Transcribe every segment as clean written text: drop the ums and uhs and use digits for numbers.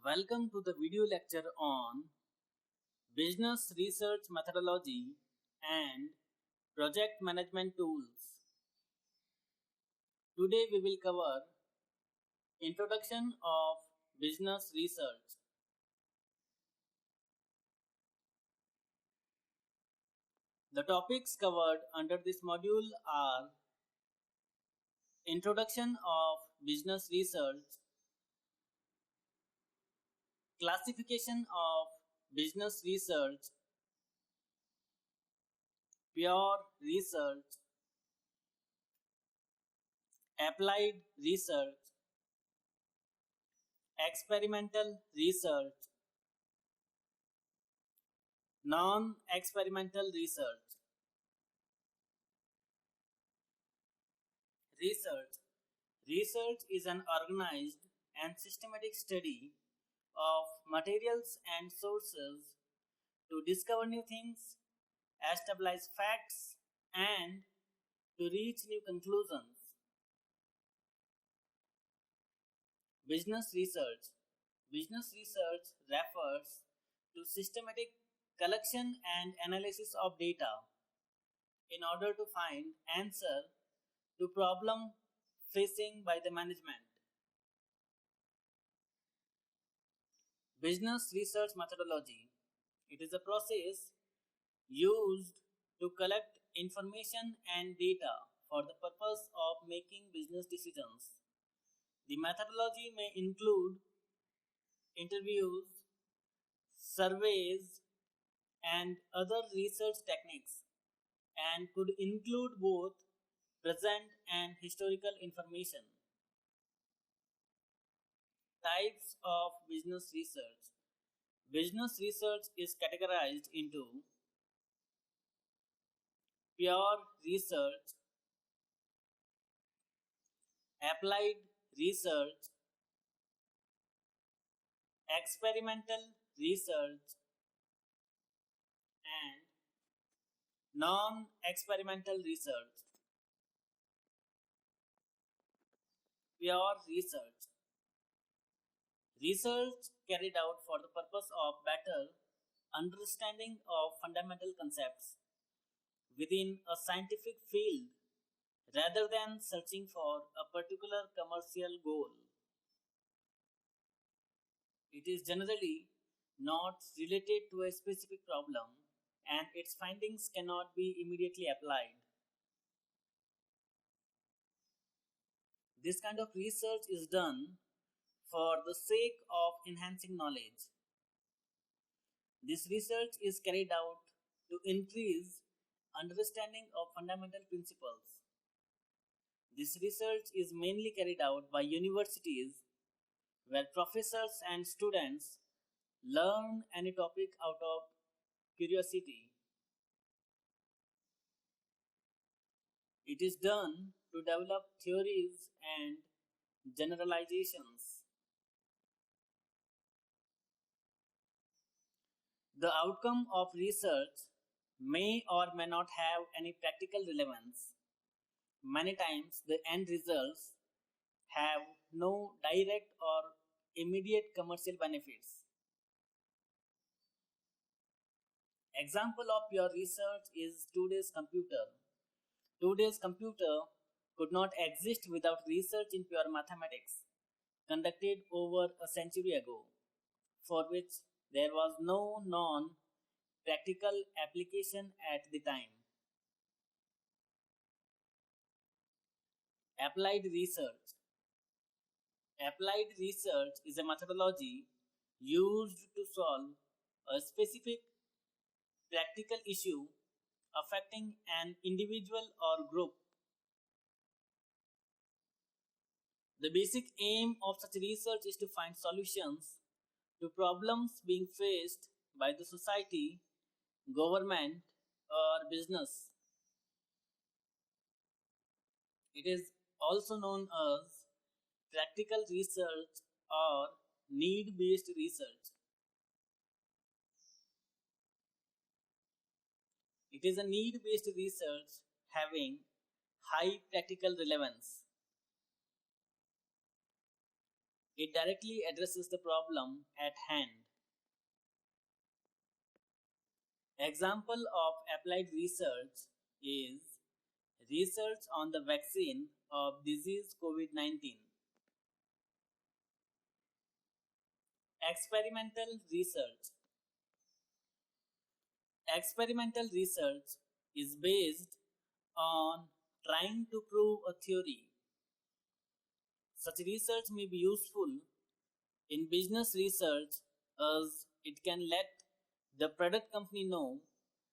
Welcome to the video lecture on Business Research Methodology and Project Management Tools. Today we will cover Introduction of Business Research. The topics covered under this module are Introduction of Business Research, Classification of Business Research, Pure Research, Applied Research, Experimental Research, Non-experimental research. Research is an organized and systematic study of materials and sources to discover new things, establish facts, and to reach new conclusions. Business research. Business research refers to systematic collection and analysis of data in order to find answer to problem facing by the management. Business research methodology. It is a process used to collect information and data for the purpose of making business decisions. The methodology may include interviews, surveys, and other research techniques, and could include both present and historical information. Types of business research. Business research is categorized into pure research, applied research, experimental research, and non-experimental research. Pure research. Research carried out for the purpose of better understanding of fundamental concepts within a scientific field rather than searching for a particular commercial goal. It is generally not related to a specific problem and its findings cannot be immediately applied. This kind of research is done for the sake of enhancing knowledge. This research is carried out to increase understanding of fundamental principles. This research is mainly carried out by universities where professors and students learn any topic out of curiosity. It is done to develop theories and generalizations. The outcome of research may or may not have any practical relevance. Many times the end results have no direct or immediate commercial benefits. Example of pure research is today's computer. Today's computer could not exist without research in pure mathematics conducted over a century ago, for which there was no known practical application at the time. Applied research. Applied research is a methodology used to solve a specific practical issue affecting an individual or group. The basic aim of such research is to find solutions to problems being faced by the society, government, or business. It is also known as practical research or need-based research. It is a need-based research having high practical relevance. It directly addresses the problem at hand. Example of applied research is research on the vaccine of disease COVID-19. Experimental research. Experimental research is based on trying to prove a theory. Such research may be useful in business research as it can let the product company know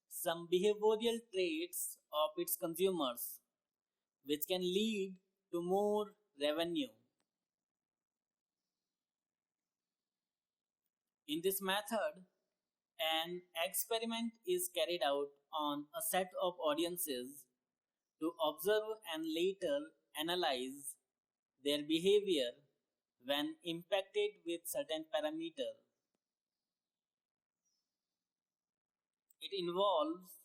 some behavioral traits of its consumers, which can lead to more revenue. In this method, an experiment is carried out on a set of audiences to observe and later analyze their behavior when impacted with certain parameters. It involves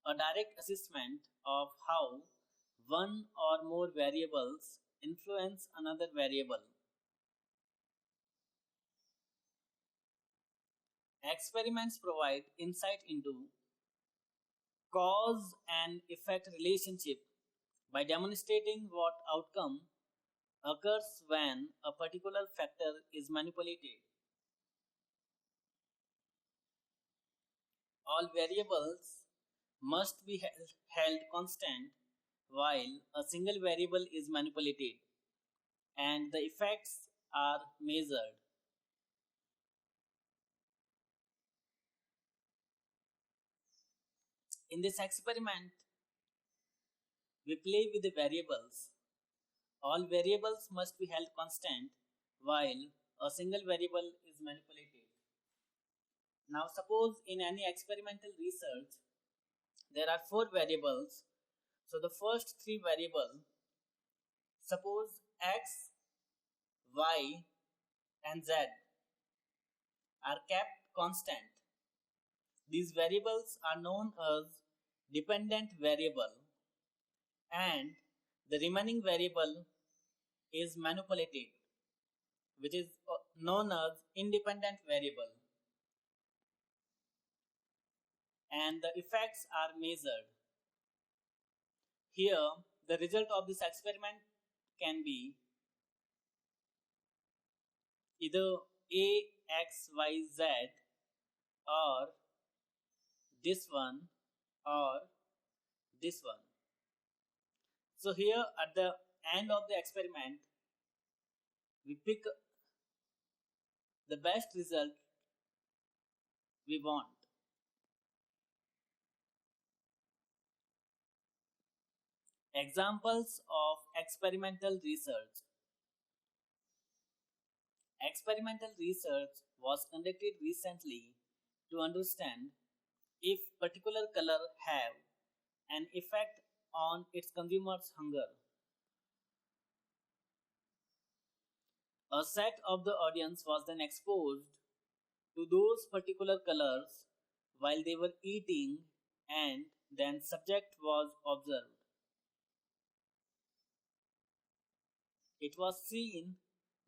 a direct assessment of how one or more variables influence another variable. Experiments provide insight into cause and effect relationship by demonstrating what outcome occurs when a particular factor is manipulated. All variables must be held constant while a single variable is manipulated and the effects are measured. In this experiment, we play with the variables. All variables must be held constant while a single variable is manipulated. Now suppose in any experimental research there are four variables. So the first three variables, suppose x, y and z, are kept constant. These variables are known as dependent variable and the remaining variable is manipulated, which is known as independent variable, and the effects are measured. Here the result of this experiment can be either a, x, y, z, or this one or this one. So here at the end of the experiment we pick the best result we want. Examples of experimental research. Experimental research was conducted recently to understand if particular color have an effect on its consumers' hunger. A set of the audience was then exposed to those particular colors while they were eating and then subject was observed. It was seen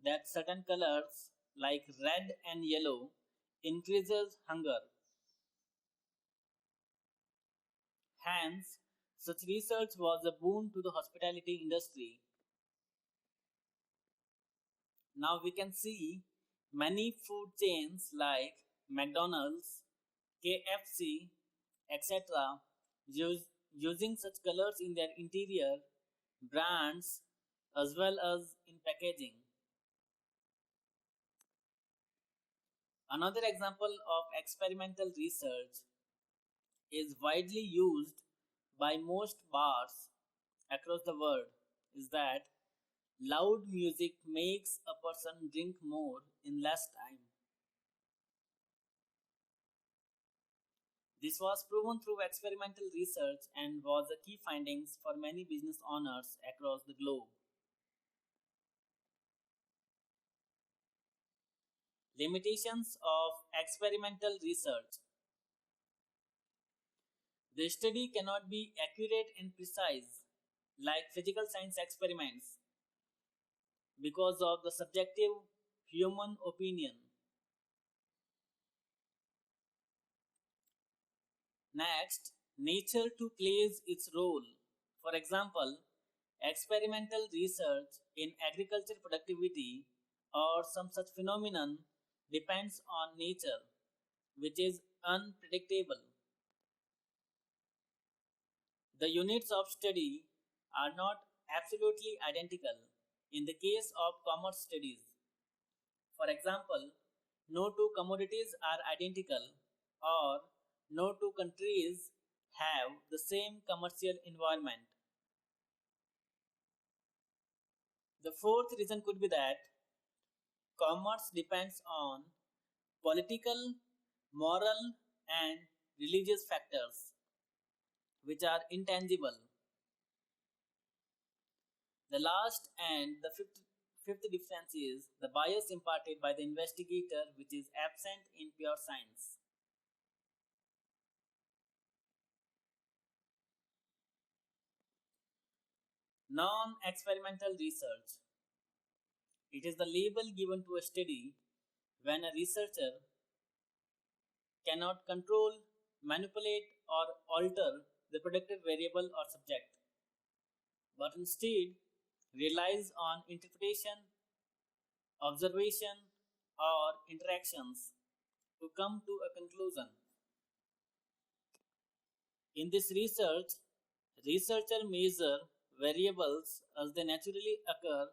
that certain colors like red and yellow increases hunger. Hence, such research was a boon to the hospitality industry. Now we can see many food chains like McDonald's, KFC, etc. using such colors in their interior brands as well as in packaging. Another example of experimental research is widely used by most bars across the world is that loud music makes a person drink more in less time. This was proven through experimental research and was a key findings for many business owners across the globe. Limitations of experimental research. The study cannot be accurate and precise like physical science experiments because of the subjective human opinion. Next, nature too plays its role. For example, experimental research in agriculture productivity or some such phenomenon depends on nature, which is unpredictable. The units of study are not absolutely identical in the case of commerce studies. For example, no two commodities are identical, or no two countries have the same commercial environment. The fourth reason could be that commerce depends on political, moral, and religious factors which are intangible. The last and the fifth difference is the bias imparted by the investigator, which is absent in pure science. Non experimental research. It is the label given to a study when a researcher cannot control, manipulate, or alter the predicted variable or subject, but instead relies on interpretation, observation, or interactions to come to a conclusion. In this research, researcher measure variables as they naturally occur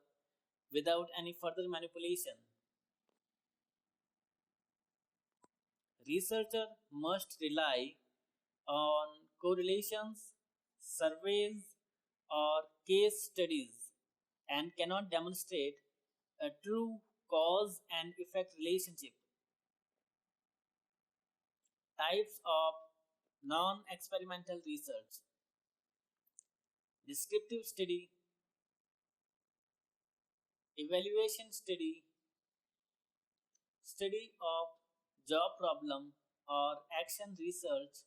without any further manipulation. Researcher must rely on correlations, surveys, or case studies and cannot demonstrate a true cause and effect relationship. Types of non experimental research: descriptive study, evaluation study, study of job problem or action research,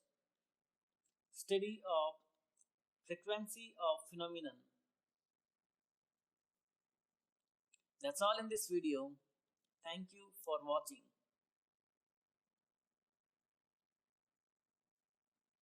study of frequency of phenomenon. That's all in this video. Thank you for watching.